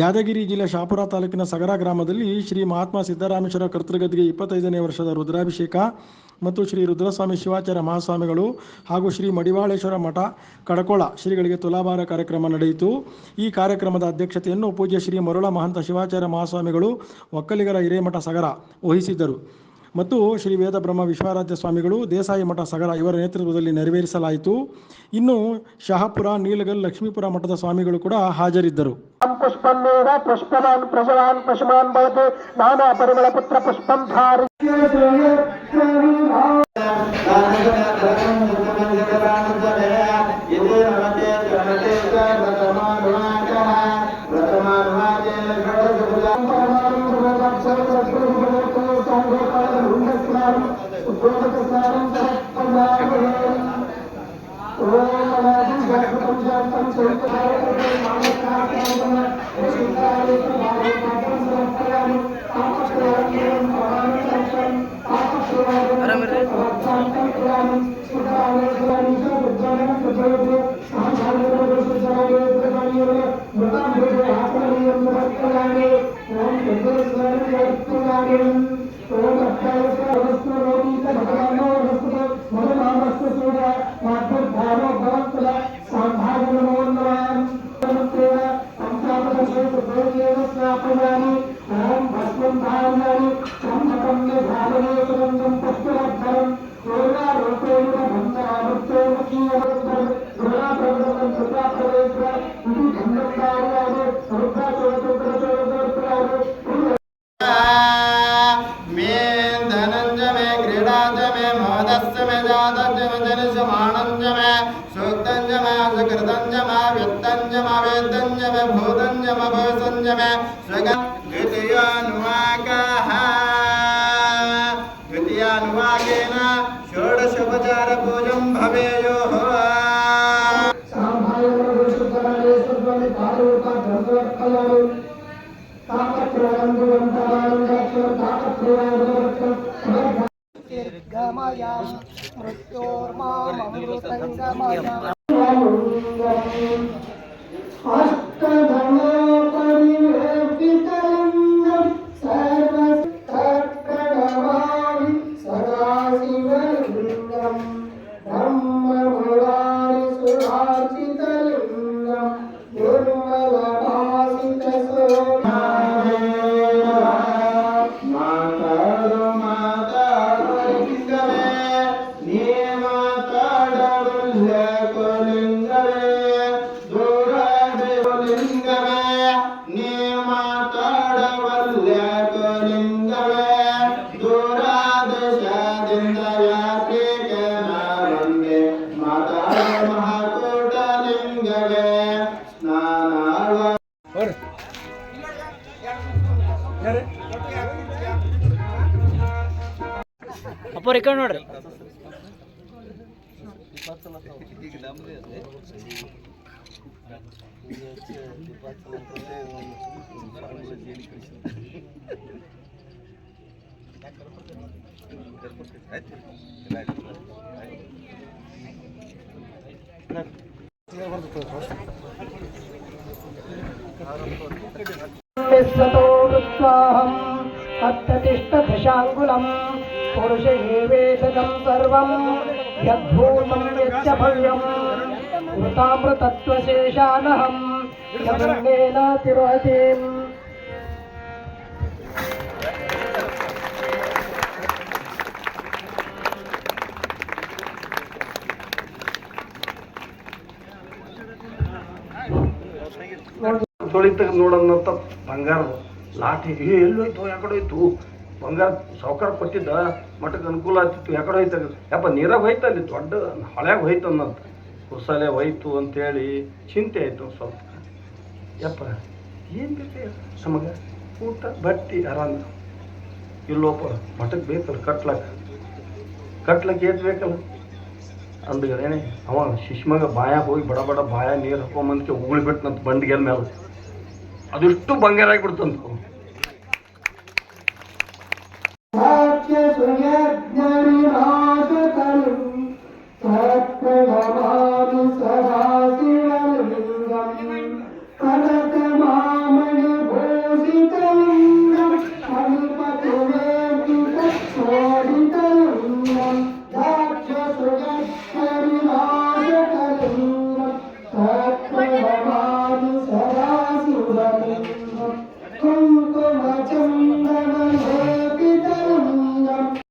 ಯಾದಗಿರಿ ಜಿಲ್ಲೆ ಶಹಾಪುರ ತಾಲೂಕಿನ ಸಗರ ಗ್ರಾಮದಲ್ಲಿ ಶ್ರೀ ಮಹಾತ್ಮ ಸಿದ್ದರಾಮೇಶ್ವರ ಕರ್ತೃಗದ್ದಿಗೆ 25ನೇ ವರ್ಷದ ರುದ್ರಾಭಿಷೇಕ ಮತ್ತು ಶ್ರೀ ರುದ್ರಸ್ವಾಮಿ ಶಿವಾಚಾರ್ಯ ಮಹಾಸ್ವಾಮಿಗಳು ಹಾಗೂ ಶ್ರೀ ಮಡಿವಾಳೇಶ್ವರ ಮಠ ಕಡಕೋಳ ಶ್ರೀಗಳಿಗೆ ತುಲಾಭಾರ ಕಾರ್ಯಕ್ರಮ ನಡೆಯಿತು. ಈ ಕಾರ್ಯಕ್ರಮದ ಅಧ್ಯಕ್ಷತೆಯನ್ನು ಪೂಜ್ಯ ಶ್ರೀ ಮರುಳ ಮಹಂತ ಶಿವಾಚಾರ್ಯ ಮಹಾಸ್ವಾಮಿಗಳು ಒಕ್ಕಲಿಗರ ಹಿರೇಮಠ ಸಗರ ವಹಿಸಿದ್ದರು ಮತ್ತು ಶ್ರೀ ವೇದ ಬ್ರಹ್ಮ ವಿಶ್ವಾರಾಧ್ಯ ಸ್ವಾಮಿಗಳು ದೇಸಾಯಿ ಮಠ ಸಗರ ಇವರ ನೇತೃತ್ವದಲ್ಲಿ ನೆರವೇರಿಸಲಾಯಿತು. ಇನ್ನು ಶಹಾಪುರ, ನೀಲಗಲ್, ಲಕ್ಷ್ಮೀಪುರ ಮಠದ ಸ್ವಾಮಿಗಳು ಕೂಡ ಹಾಜರಿದ್ದರು. ಪುಷ್ಪನ್ನೇನ ಪುಷ್ಪವಾನ್ ಪ್ರಜವಾನ್ ಪಶುಮಾನ್ ಭವತಿ ನಾನಾ ಪರಿಮಳ ಪುತ್ರ ಪುಷ್ಪಂ ಧಾರಿ द्वितीयानुवाकेन षोडशोपचार पूजं भवेयुः. ಅಪ್ಪ ರೆಕಾರ್ಡ್ ನೋಡ್ರಿ. अत्यतिष्ठदशाङ्गुलम् पुरुषे वेदकं सर्वं यद्भूतं यच्च भव्यम् मृतामृतत्वशेषानहं यमन्नेन तिरोहतिम्. ತೊಳಿತ ನೋಡೋದಂತ ಬಂಗಾರ ಲಾಠಿ ಎಲ್ಲೋಯ್ತು, ಯಾಕಡೆ ಹೋಯ್ತು ಬಂಗಾರ ಸಾವುಕಾರ ಕೊಟ್ಟಿದ್ದ ಮಠಕ್ಕೆ ಅನುಕೂಲ ಆಗ್ತಿತ್ತು, ಯಾಕಡೆ ಹೋಯ್ತು ಯಪ್ಪ ನೀರಾಗ ಹೋಯ್ತು, ಅಲ್ಲಿ ದೊಡ್ಡ ಹೊಳ್ಯಾಗ ಹೋಯ್ತು ಅನ್ನೋದು ಹೊಸಲೆ ಹೋಯ್ತು ಅಂತೇಳಿ ಚಿಂತೆ ಆಯಿತು ಸ್ವಲ್ಪ. ಯಪ್ಪ ಏನು ಬೇಕು ನಮಗೆ ಊಟ ಬಟ್ಟಿ ಆರಾಮ ಇಲ್ಲೋಪ ಮಠಕ್ಕೆ ಬೇಕಲ್ಲ ಕಟ್ಲಕ್ಕೆ ಏಟ್ ಬೇಕಲ್ಲ ಅಂದ್ಗಳೇನೆ ಅವ ಶಿಶ್ಮಗ ಬಾಯಾಗ ಹೋಗಿ ಬಡ ಬಡ ಬಾಯ ನೀರು ಹಾಕೊಂಬಂದಕ್ಕೆ ಉಗುಳಿ ಬಿಟ್ಟನಂತ ಬಂಡಿಗೆಲ್ ಮೇಲೆ ಅದಿಷ್ಟು ಬಂಗಾರ ಆಗಿಬಿಡ್ತಂತ.